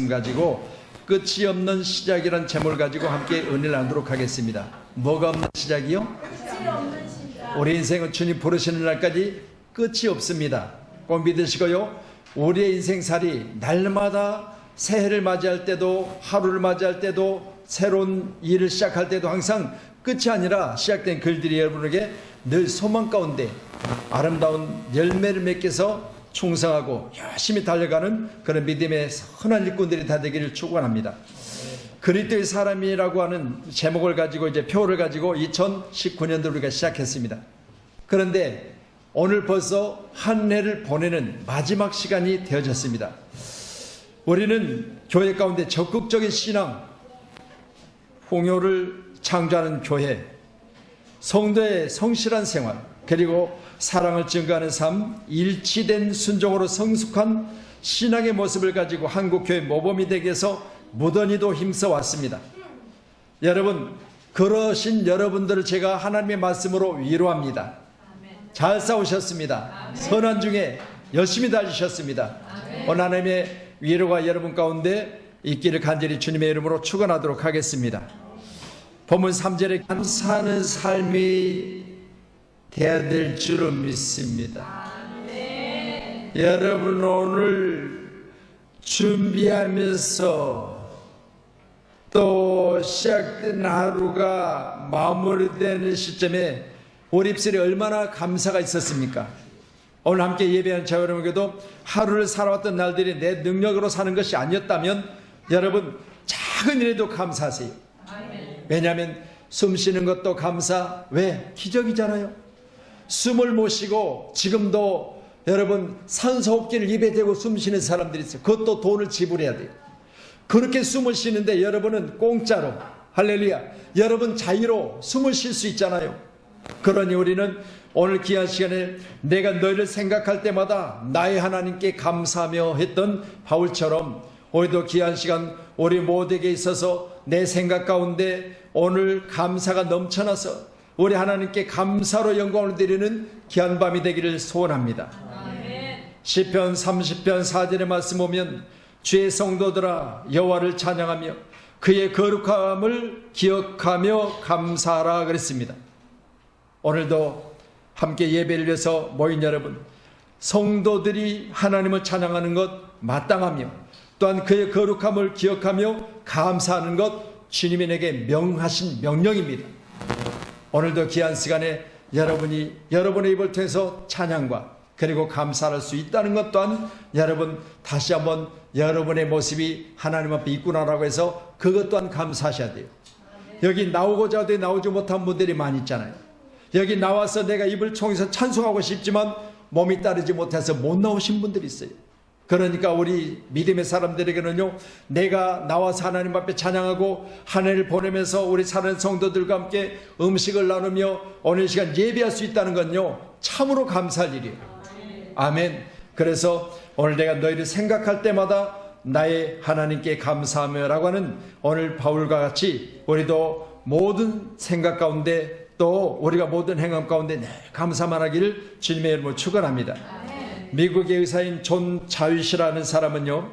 말씀 가지고 끝이 없는 시작이란 제목을 가지고 함께 은혜를 나누도록 하겠습니다. 뭐가 없는 시작이요? 우리 인생은 주님 부르시는 날까지 끝이 없습니다. 꼭 믿으시고요, 우리의 인생살이 날마다 새해를 맞이할 때도, 하루를 맞이할 때도, 새로운 일을 시작할 때도 항상 끝이 아니라 시작된 글들이 여러분에게 늘 소망 가운데 아름다운 열매를 맺게서 충성하고 열심히 달려가는 그런 믿음의 선한 일꾼들이 다 되기를 축원합니다. 그리스도의 사람이라고 하는 제목을 가지고 이제 표를 가지고 2019년도 우리가 시작했습니다. 그런데 오늘 벌써 한 해를 보내는 마지막 시간이 되어졌습니다. 우리는 교회 가운데 적극적인 신앙, 풍요를 창조하는 교회, 성도의 성실한 생활, 그리고 사랑을 증거하는 삶, 일치된 순종으로 성숙한 신앙의 모습을 가지고 한국교회 모범이 되기 위해서 무던히도 힘써 왔습니다. 여러분, 그러신 여러분들을 제가 하나님의 말씀으로 위로합니다. 잘 싸우셨습니다. 선한 중에 열심히 달리셨습니다. 오늘 하나님의 위로가 여러분 가운데 있기를 간절히 주님의 이름으로 축원하도록 하겠습니다. 본문 3절에 감사하는 삶이 되어야 될 줄로 믿습니다. 여러분, 오늘 준비하면서 또 시작된 하루가 마무리되는 시점에 우리 입술에 얼마나 감사가 있었습니까? 오늘 함께 예배한 저 여러분께도 하루를 살아왔던 날들이 내 능력으로 사는 것이 아니었다면 여러분, 작은 일에도 감사하세요. 왜냐하면 숨 쉬는 것도 감사. 왜? 기적이잖아요. 숨을 못 쉬고 지금도 여러분 산소호흡기를 입에 대고 숨 쉬는 사람들이 있어요. 그것도 돈을 지불해야 돼요. 그렇게 숨을 쉬는데 여러분은 공짜로, 할렐루야, 여러분 자유로 숨을 쉴 수 있잖아요. 그러니 우리는 오늘 귀한 시간에 내가 너희를 생각할 때마다 나의 하나님께 감사하며 했던 바울처럼 오늘도 귀한 시간 우리 모두에게 있어서 내 생각 가운데 오늘 감사가 넘쳐나서 우리 하나님께 감사로 영광을 드리는 귀한 밤이 되기를 소원합니다. 시편 30편 4절의 말씀 보면 주의 성도들아 여호와를 찬양하며 그의 거룩함을 기억하며 감사하라 그랬습니다. 오늘도 함께 예배를 위해서 모인 여러분, 성도들이 하나님을 찬양하는 것 마땅하며 또한 그의 거룩함을 기억하며 감사하는 것 주님이 내게 명하신 명령입니다. 오늘도 귀한 시간에 여러분이 여러분의 입을 통해서 찬양과 그리고 감사할 수 있다는 것 또한 여러분 다시 한번 여러분의 모습이 하나님 앞에 있구나라고 해서 그것 또한 감사하셔야 돼요. 여기 나오고자 해도 나오지 못한 분들이 많이 있잖아요. 여기 나와서 내가 입을 총해서 찬송하고 싶지만 몸이 따르지 못해서 못 나오신 분들이 있어요. 그러니까 우리 믿음의 사람들에게는요, 내가 나와서 하나님 앞에 찬양하고 한 해를 보내면서 우리 사는 성도들과 함께 음식을 나누며 오늘 시간 예배할 수 있다는 건요 참으로 감사할 일이에요. 아멘. 그래서 오늘 내가 너희를 생각할 때마다 나의 하나님께 감사하며 라고 하는 오늘 바울과 같이 우리도 모든 생각 가운데 또 우리가 모든 행함 가운데 감사만 하기를 주님의 이름으로 축원합니다. 미국의 의사인 존 자윗이라는 사람은요,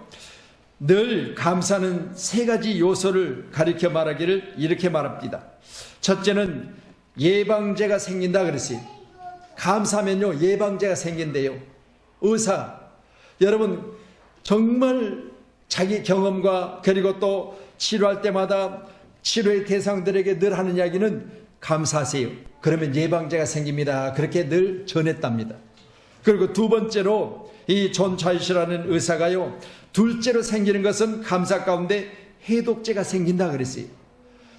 늘 감사는 세 가지 요소를 가리켜 말하기를 이렇게 말합니다. 첫째는 예방제가 생긴다 그랬어요. 감사하면요 예방제가 생긴대요. 의사, 여러분 정말 자기 경험과 그리고 또 치료할 때마다 치료의 대상들에게 늘 하는 이야기는 감사하세요. 그러면 예방제가 생깁니다. 그렇게 늘 전했답니다. 그리고 두 번째로 이 존 자윗이라는 의사가요, 둘째로 생기는 것은 감사 가운데 해독제가 생긴다 그랬어요.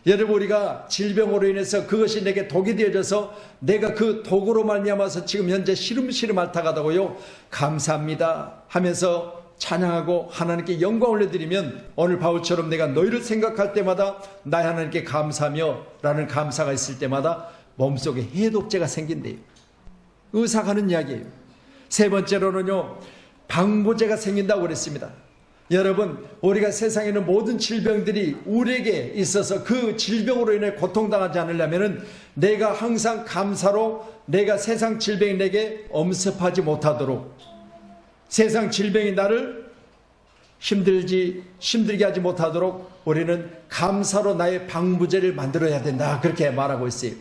여러분, 우리가 질병으로 인해서 그것이 내게 독이 되어져서 내가 그 독으로 말미암아서 지금 현재 시름시름 앓다가다고요 감사합니다 하면서 찬양하고 하나님께 영광 올려드리면 오늘 바울처럼 내가 너희를 생각할 때마다 나의 하나님께 감사하며 라는 감사가 있을 때마다 몸속에 해독제가 생긴대요. 의사가 하는 이야기예요. 세 번째로는요 방부제가 생긴다고 그랬습니다. 여러분, 우리가 세상에 있는 모든 질병들이 우리에게 있어서 그 질병으로 인해 고통당하지 않으려면 내가 항상 감사로 내가 세상 질병이 내게 엄습하지 못하도록, 세상 질병이 나를 힘들게 하지 못하도록 우리는 감사로 나의 방부제를 만들어야 된다. 그렇게 말하고 있어요.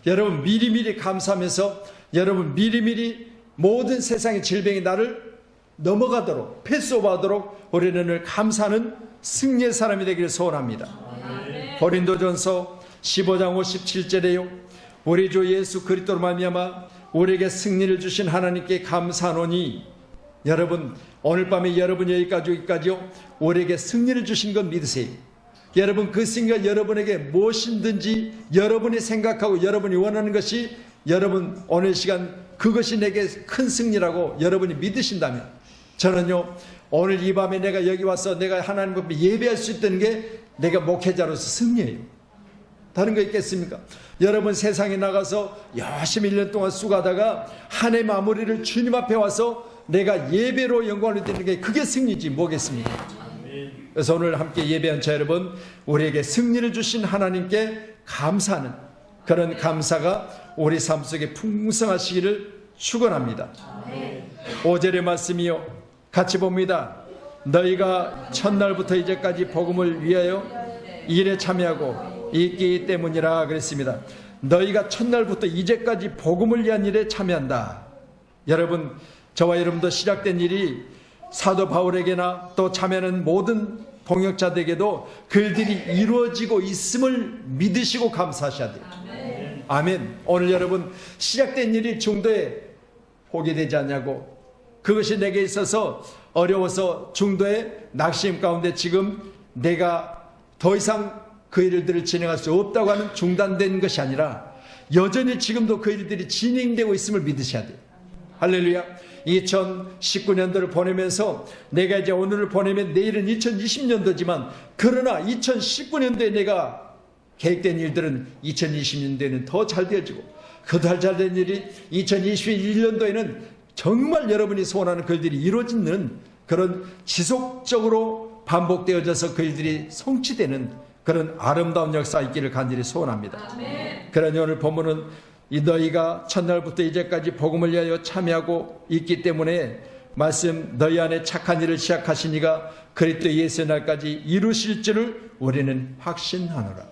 여러분 미리미리 감사하면서 여러분 미리미리 모든 세상의 질병이 나를 넘어가도록 패스오버하도록 우리는 늘 감사하는 승리의 사람이 되기를 소원합니다. 고린도전서 15장 57절에요. 우리 주 예수 그리스도로 말미암아 우리에게 승리를 주신 하나님께 감사하노니 여러분 오늘 밤에 여러분이 여기까지요 우리에게 승리를 주신 건 믿으세요. 여러분 그 승리가 여러분에게 무엇이든지 여러분이 생각하고 여러분이 원하는 것이 여러분 오늘 시간 그것이 내게 큰 승리라고 여러분이 믿으신다면 저는요 오늘 이 밤에 내가 여기 와서 내가 하나님 앞에 예배할 수 있다는 게 내가 목회자로서 승리예요. 다른 거 있겠습니까? 여러분 세상에 나가서 열심히 1년 동안 수고하다가 한 해 마무리를 주님 앞에 와서 내가 예배로 영광을 드리는 게 그게 승리지 뭐겠습니까? 그래서 오늘 함께 예배한 자 여러분 우리에게 승리를 주신 하나님께 감사하는 그런 감사가 우리 삶 속에 풍성하시기를 축원합니다. 5절의 말씀이요 같이 봅니다. 너희가 첫날부터 이제까지 복음을 위하여 일에 참여하고 있기 때문이라 그랬습니다. 너희가 첫날부터 이제까지 복음을 위한 일에 참여한다. 여러분 저와 여러분도 시작된 일이 사도 바울에게나 또 참여하는 모든 동역자들에게도 그 일들이 이루어지고 있음을 믿으시고 감사하셔야 돼요. 아멘. 오늘 여러분 시작된 일이 중도에 포기되지 않냐고 그것이 내게 있어서 어려워서 중도에 낙심 가운데 지금 내가 더 이상 그 일들을 진행할 수 없다고 하는 중단된 것이 아니라 여전히 지금도 그 일들이 진행되고 있음을 믿으셔야 돼요. 할렐루야. 2019년도를 보내면서 내가 이제 오늘을 보내면 내일은 2020년도지만 그러나 2019년도에 내가 계획된 일들은 2020년도에는 더 잘 되어지고 그 더 잘 된 일이 2021년도에는 정말 여러분이 소원하는 그 일들이 이루어지는 그런 지속적으로 반복되어져서 그 일들이 성취되는 그런 아름다운 역사 있기를 간절히 소원합니다. 그러니 오늘 본문은 이 너희가 첫날부터 이제까지 복음을 위하여 참여하고 있기 때문에 말씀 너희 안에 착한 일을 시작하신 이가 그리스도 예수의 날까지 이루실 줄을 우리는 확신하노라.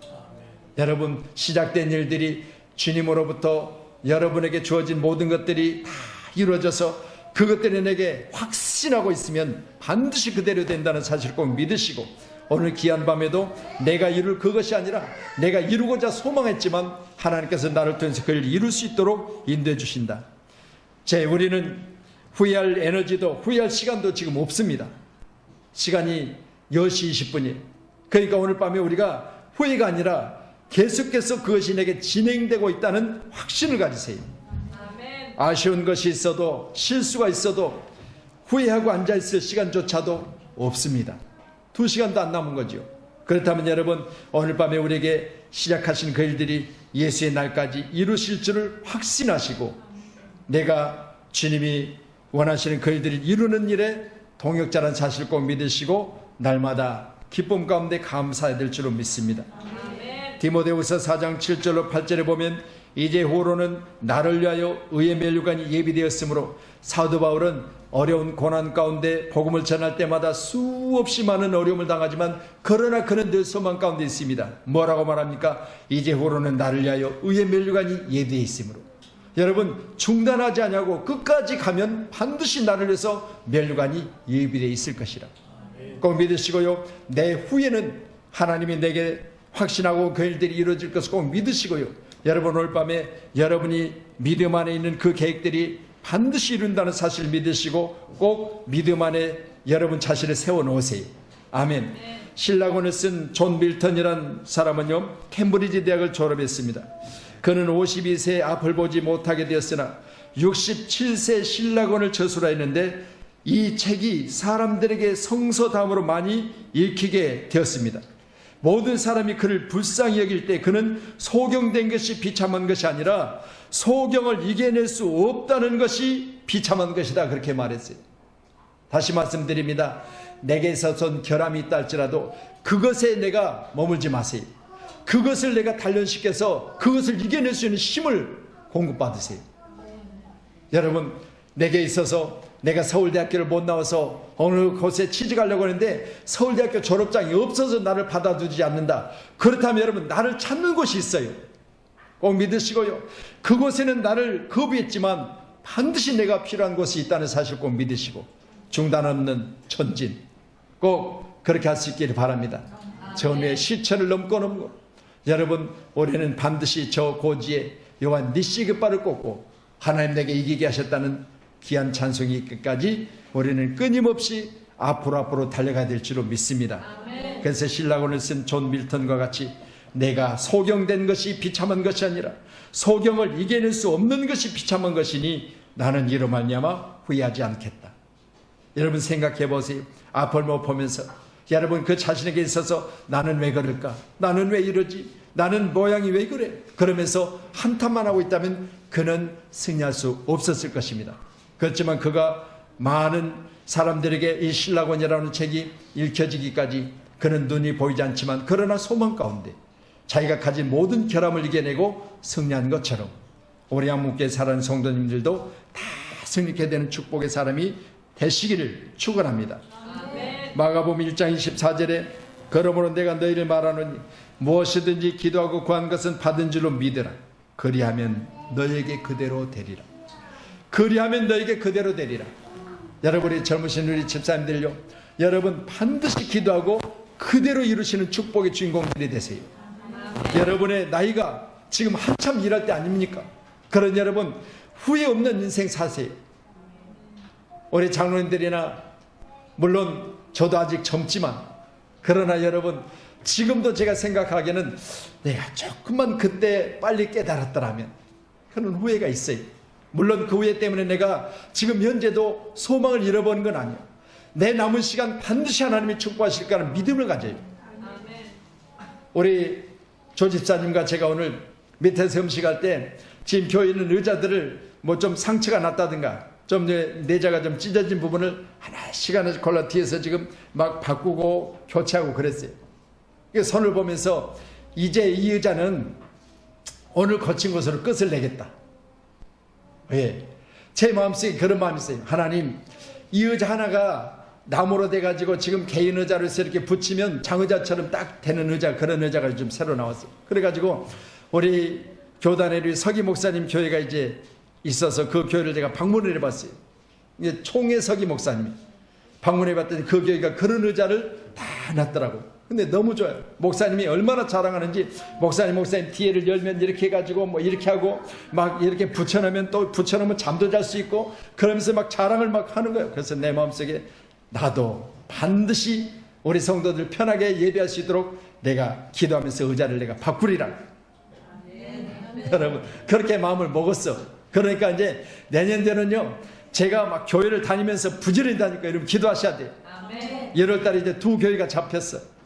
여러분 시작된 일들이 주님으로부터 여러분에게 주어진 모든 것들이 다 이루어져서 그것들이 내게 확신하고 있으면 반드시 그대로 된다는 사실을 꼭 믿으시고 오늘 귀한 밤에도 내가 이룰 그것이 아니라 내가 이루고자 소망했지만 하나님께서 나를 통해서 그를 이룰 수 있도록 인도해 주신다. 우리는 후회할 에너지도 후회할 시간도 지금 없습니다. 시간이 10시 20분이에요. 그러니까 오늘 밤에 우리가 후회가 아니라 계속해서 그것이 내게 진행되고 있다는 확신을 가지세요. 아쉬운 것이 있어도 실수가 있어도 후회하고 앉아있을 시간조차도 없습니다. 2시간도 안 남은 거죠. 그렇다면 여러분 오늘 밤에 우리에게 시작하신 그 일들이 예수의 날까지 이루실 줄을 확신하시고 내가 주님이 원하시는 그 일들을 이루는 일에 동역자라는 사실을 꼭 믿으시고 날마다 기쁨 가운데 감사해야 될 줄로 믿습니다. 디모데후서 4장 7절로 8절에 보면 이제 후로는 나를 위하여 의의 면류관이 예비되었으므로 사도 바울은 어려운 고난 가운데 복음을 전할 때마다 수없이 많은 어려움을 당하지만 그러나 그는 늘 소망 가운데 있습니다. 뭐라고 말합니까? 이제 후로는 나를 위하여 의의 면류관이 예비되어 있으므로. 여러분 중단하지 않냐고 끝까지 가면 반드시 나를 위해서 면류관이 예비되어 있을 것이라. 꼭 믿으시고요. 내 후에는 하나님이 내게 확신하고 그 일들이 이루어질 것을 꼭 믿으시고요. 여러분 오늘 밤에 여러분이 믿음 안에 있는 그 계획들이 반드시 이룬다는 사실을 믿으시고 꼭 믿음 안에 여러분 자신을 세워놓으세요. 아멘. 신라곤을 쓴 존 밀턴이란 사람은요 캠브리지 대학을 졸업했습니다. 그는 52세에 앞을 보지 못하게 되었으나 67세 신라곤을 저술하 했는데 이 책이 사람들에게 성서다음으로 많이 읽히게 되었습니다. 모든 사람이 그를 불쌍히 여길 때 그는 소경된 것이 비참한 것이 아니라 소경을 이겨낼 수 없다는 것이 비참한 것이다 그렇게 말했어요. 다시 말씀드립니다. 내게 있어서는 결함이 있다 할지라도 그것에 내가 머물지 마세요. 그것을 내가 단련시켜서 그것을 이겨낼 수 있는 힘을 공급받으세요. 여러분 내게 있어서 내가 서울대학교를 못 나와서 어느 곳에 취직하려고 하는데 서울대학교 졸업장이 없어서 나를 받아주지 않는다. 그렇다면 여러분, 나를 찾는 곳이 있어요. 꼭 믿으시고요. 그곳에는 나를 거부했지만 반드시 내가 필요한 곳이 있다는 사실 꼭 믿으시고, 중단 없는 전진 꼭 그렇게 할 수 있기를 바랍니다. 전후의 시천을 넘고 여러분, 올해는 반드시 저 고지에 요한 니시그바를 꽂고 하나님 내게 이기게 하셨다는 귀한 찬송이 끝까지 우리는 끊임없이 앞으로 달려가야 될 줄로 믿습니다. 그래서 신라곤을 쓴 존 밀턴과 같이 내가 소경된 것이 비참한 것이 아니라 소경을 이겨낼 수 없는 것이 비참한 것이니 나는 이로 말미암아 후회하지 않겠다. 여러분 생각해 보세요. 앞을 못 보면서 여러분 그 자신에게 있어서 나는 왜 그럴까? 나는 왜 이러지? 나는 모양이 왜 그래? 그러면서 한탄만 하고 있다면 그는 승리할 수 없었을 것입니다. 그렇지만 그가 많은 사람들에게 이 신라곤이라는 책이 읽혀지기까지 그는 눈이 보이지 않지만 그러나 소망 가운데 자기가 가진 모든 결함을 이겨내고 승리한 것처럼 우리 한국교회 사랑하는 성도님들도 다 승리케 되는 축복의 사람이 되시기를 축원합니다. 마가복음 1장 24절에 그러므로 내가 너희를 말하노니 무엇이든지 기도하고 구한 것은 받은 줄로 믿으라. 그리하면 너에게 그대로 되리라. 그리하면 너에게 그대로 되리라. 여러분이 젊으신 우리 집사님들요, 여러분 반드시 기도하고 그대로 이루시는 축복의 주인공들이 되세요. 여러분의 나이가 지금 한참 일할 때 아닙니까? 그런 여러분 후회 없는 인생 사세요. 우리 장로님들이나 물론 저도 아직 젊지만 그러나 여러분 지금도 제가 생각하기에는 내가 조금만 그때 빨리 깨달았더라면 그런 후회가 있어요. 물론 그 후회 때문에 내가 지금 현재도 소망을 잃어버린 건 아니에요. 내 남은 시간 반드시 하나님이 축복하실 거라는 믿음을 가져요. 우리 조 집사님과 제가 오늘 밑에서 음식할 때 지금 교회 있는 의자들을 뭐 좀 상처가 났다든가 좀 내자가 좀 찢어진 부분을 하나씩 골라 뒤에서 지금 막 바꾸고 교체하고 그랬어요. 선을 보면서 이제 이 의자는 오늘 거친 것으로 끝을 내겠다. 왜? 제 마음속에 그런 마음이 있어요. 하나님, 이 의자 하나가 나무로 돼가지고 지금 개인 의자로 해서 이렇게 붙이면 장의자처럼 딱 되는 의자, 그런 의자가 좀 새로 나왔어요. 그래가지고 우리 교단에 우리 서기 목사님 교회가 이제 있어서 그 교회를 제가 방문을 해봤어요. 이게 총회 서기 목사님이 방문해봤더니 그 교회가 그런 의자를 다 놨더라고요. 근데 너무 좋아요. 목사님이 얼마나 자랑하는지 목사님 뒤에를 열면 이렇게 해가지고 뭐 이렇게 하고 막 이렇게 붙여놓으면 또 붙여놓으면 잠도 잘 수 있고 그러면서 막 자랑을 막 하는 거예요. 그래서 내 마음속에 나도 반드시 우리 성도들 편하게 예배할 수 있도록 내가 기도하면서 의자를 내가 바꾸리라. 여러분 그렇게 마음을 먹었어. 그러니까 이제 내년도는요 제가 막 교회를 다니면서 부지런히 다니까 여러분 기도하셔야 돼요. 1월달에 이제 두 교회가 잡혔어.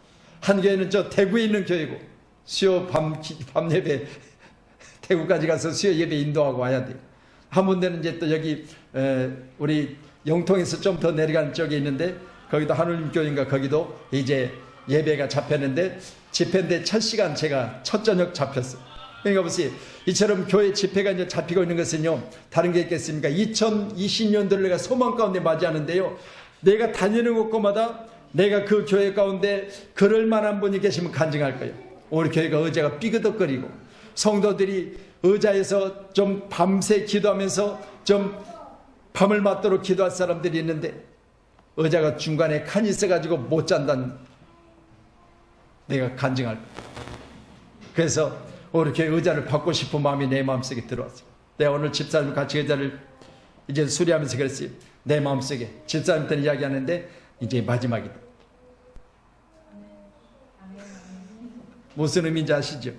한 교회는 저 대구에 있는 교회고 수요 밤 예배 대구까지 가서 수요 예배 인도하고 와야 돼요. 한 군데는 이제 또 여기 우리 영통에서 좀 더 내려가는 쪽에 있는데 거기도 하늘님 교회인가 거기도 이제 예배가 잡혔는데 집회인데 첫 시간 제가 첫 저녁 잡혔어요. 그러니까 보세요. 이처럼 교회 집회가 이제 잡히고 있는 것은요 다른 게 있겠습니까? 2020년도를 내가 소망 가운데 맞이하는데요 내가 다니는 곳마다 내가 그 교회 가운데 그럴 만한 분이 계시면 간증할 거예요. 우리 교회가 의자가 삐그덕거리고 성도들이 의자에서 좀 밤새 기도하면서 좀 밤을 맞도록 기도할 사람들이 있는데 의자가 중간에 칸이 있어가지고 못 잔다는 내가 간증할 거예요. 그래서 우리 교회 의자를 받고 싶은 마음이 내 마음속에 들어왔어요. 내가 오늘 집사님 같이 의자를 이제 수리하면서 그랬어요. 내 마음속에 집사님한테 이야기하는데 이제 마지막이다. 무슨 의미인지 아시죠?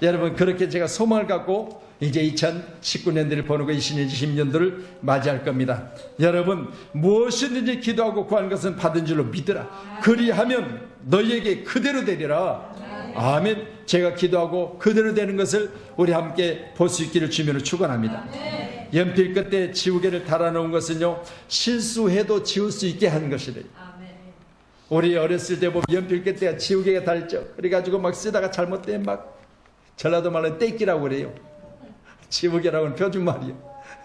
여러분 그렇게 제가 소망을 갖고 이제 2019년도를 보내고 2020년도를 맞이할 겁니다. 여러분 무엇이든지 기도하고 구하는 것은 받은 줄로 믿으라. 그리하면 너희에게 그대로 되리라. 아멘. 제가 기도하고 그대로 되는 것을 우리 함께 볼 수 있기를 주님으로 축원합니다. 연필 끝에 지우개를 달아놓은 것은요 실수해도 지울 수 있게 한 것이래요. 우리 어렸을 때 보면 연필 끝에 지우개가 달죠. 그래가지고 막 쓰다가 잘못되면 막 전라도 말로 떼끼라고 그래요. 지우개라고는 표준말이에요.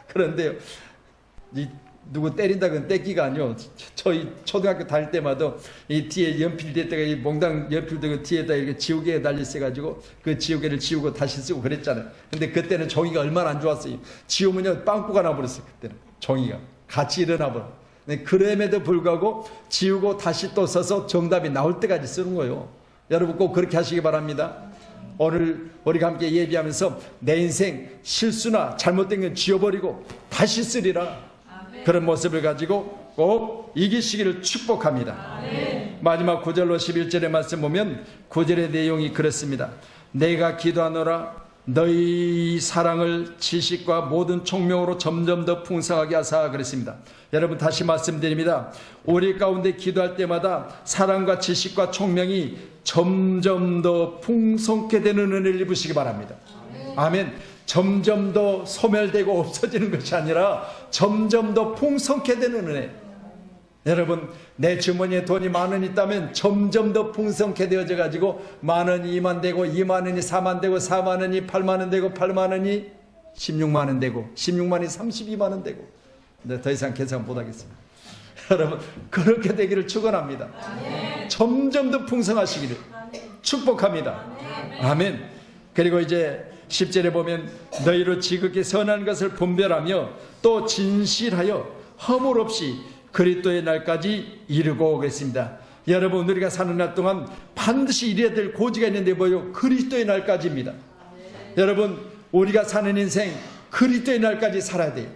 그런데요 이 누구 때린다 그건 떼기가 아니요. 저희 초등학교 다닐 때마다 이 뒤에 연필대다가 이 몽당 연필대 뒤에다 이렇게 지우개에 달려 있어가지고 그 지우개를 지우고 다시 쓰고 그랬잖아요. 근데 그때는 종이가 얼마나 안 좋았어요. 지우면요 빵꾸가 나버렸어요. 그때는 종이가 같이 일어나버려. 그럼에도 불구하고 지우고 다시 또 써서 정답이 나올 때까지 쓰는 거예요. 여러분 꼭 그렇게 하시기 바랍니다. 오늘 우리가 함께 예비하면서 내 인생 실수나 잘못된 건 지워버리고 다시 쓰리라. 그런 모습을 가지고 꼭 이기시기를 축복합니다. 마지막 9절로 11절의 말씀 보면 9절의 내용이 그렇습니다. 내가 기도하노라 너희 사랑을 지식과 모든 총명으로 점점 더 풍성하게 하사 그랬습니다. 여러분 다시 말씀드립니다. 우리 가운데 기도할 때마다 사랑과 지식과 총명이 점점 더 풍성케 되는 은혜를 입으시기 바랍니다. 아멘. 점점 더 소멸되고 없어지는 것이 아니라 점점 더 풍성케 되는 은혜. 여러분 내 주머니에 돈이 10,000원 있다면 점점 더 풍성케 되어져 가지고 10,000원이 20,000원 되고 20,000원이 40,000원 되고 40,000원이 80,000원 되고 80,000원이 160,000원 되고 160,000원이 320,000원 되고 더 이상 계산 못하겠습니다. 여러분 그렇게 되기를 축원합니다. 점점 더 풍성하시기를 축복합니다. 아멘. 그리고 이제 10절에 보면 너희로 지극히 선한 것을 분별하며 또 진실하여 허물 없이 그리스도의 날까지 이르고 오겠습니다. 여러분 우리가 사는 날 동안 반드시 이래야 될 고지가 있는데 뭐요? 그리스도의 날까지입니다. 여러분 우리가 사는 인생 그리스도의 날까지 살아야 돼요.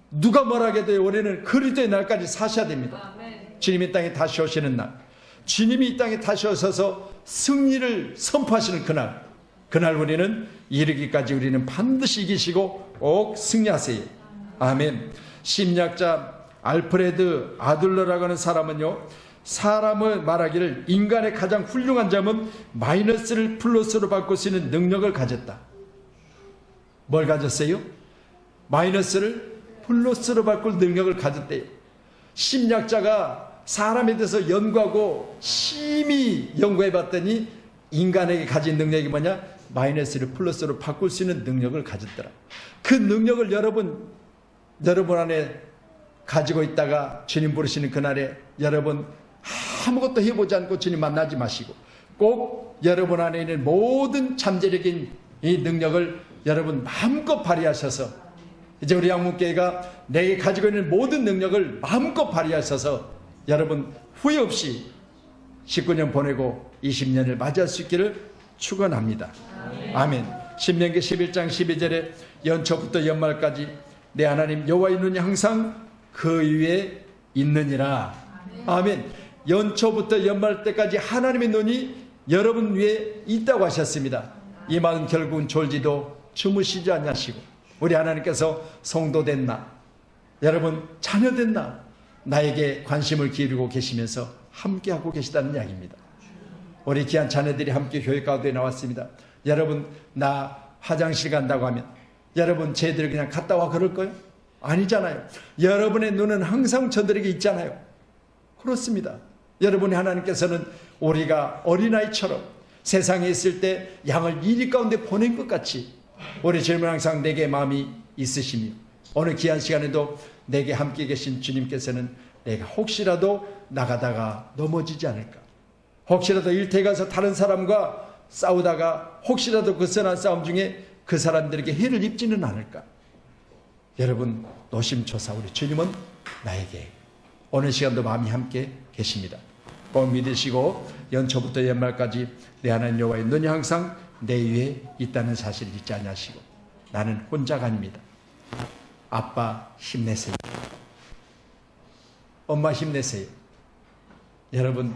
누가 뭐라 해도 우리는 그리스도의 날까지 사셔야 됩니다. 주님이 땅에 다시 오시는 날, 주님이 이 땅에 다시 오셔서 승리를 선포하시는 그날 우리는 이르기까지 우리는 반드시 이기시고 꼭 승리하세요. 아멘. 심리학자 알프레드 아들러라고 하는 사람은요, 사람을 말하기를 인간의 가장 훌륭한 점은 마이너스를 플러스로 바꿀 수 있는 능력을 가졌다. 뭘 가졌어요? 마이너스를 플러스로 바꿀 능력을 가졌대요. 심리학자가 사람에 대해서 연구하고 심히 연구해 봤더니 인간에게 가진 능력이 뭐냐? 마이너스를 플러스로 바꿀 수 있는 능력을 가졌더라. 그 능력을 여러분 안에 가지고 있다가 주님 부르시는 그날에 여러분 아무것도 해보지 않고 주님 만나지 마시고 꼭 여러분 안에 있는 모든 잠재력인 이 능력을 여러분 마음껏 발휘하셔서 이제 우리 양문교회가 내게 가지고 있는 모든 능력을 마음껏 발휘하셔서 여러분 후회 없이 19년 보내고 20년을 맞이할 수 있기를 축원합니다. 아멘. 신명기 11장 12절에 연초부터 연말까지 내 하나님 여호와의 눈이 항상 그 위에 있느니라. 아멘. 연초부터 연말 때까지 하나님의 눈이 여러분 위에 있다고 하셨습니다. 이 말은 결국은 졸지도 주무시지 않으시고 우리 하나님께서 성도 됐나 여러분 자녀 됐나 나에게 관심을 기울이고 계시면서 함께하고 계시다는 이야기입니다. 우리 귀한 자녀들이 함께 교회 가운데 나왔습니다. 여러분 나 화장실 간다고 하면 여러분 쟤들 그냥 갔다 와 그럴 거예요? 아니잖아요. 여러분의 눈은 항상 저들에게 있잖아요. 그렇습니다. 여러분의 하나님께서는 우리가 어린아이처럼 세상에 있을 때 양을 이리 가운데 보낸 것 같이 우리 주님은 항상 내게 마음이 있으시며 어느 귀한 시간에도 내게 함께 계신 주님께서는 내가 혹시라도 나가다가 넘어지지 않을까, 혹시라도 일터에 가서 다른 사람과 싸우다가 혹시라도 그 선한 싸움 중에 그 사람들에게 해를 입지는 않을까. 여러분 노심초사 우리 주님은 나에게 어느 시간도 마음이 함께 계십니다. 꼭 믿으시고 연초부터 연말까지 내 하나님 여호와의 눈이 항상 내 위에 있다는 사실을 잊지 않으시고 나는 혼자가 아닙니다. 아빠 힘내세요. 엄마 힘내세요. 여러분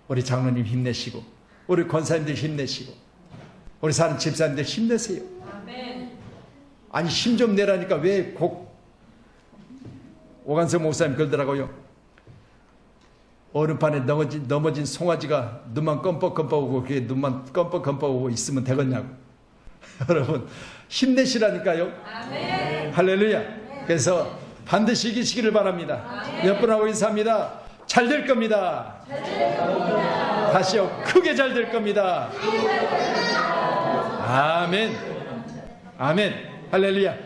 우리 장로님 힘내시고 우리 권사님들 힘내시고 우리 사는 집사님들 힘내세요. 아니 힘 좀 내라니까 왜 꼭 오간석 목사님 그러더라고요. 얼음판에 넘어진 송아지가 눈만 껌뻑껌뻑 오고 그게 눈만 껌뻑껌뻑 오고 있으면 되겠냐고. 여러분 힘내시라니까요. 아멘. 할렐루야. 그래서 반드시 이기시기를 바랍니다. 몇 분하고 인사합니다. 잘 될 겁니다. 다시요. 크게 잘 될 겁니다. 아멘. 아멘. 할렐루야.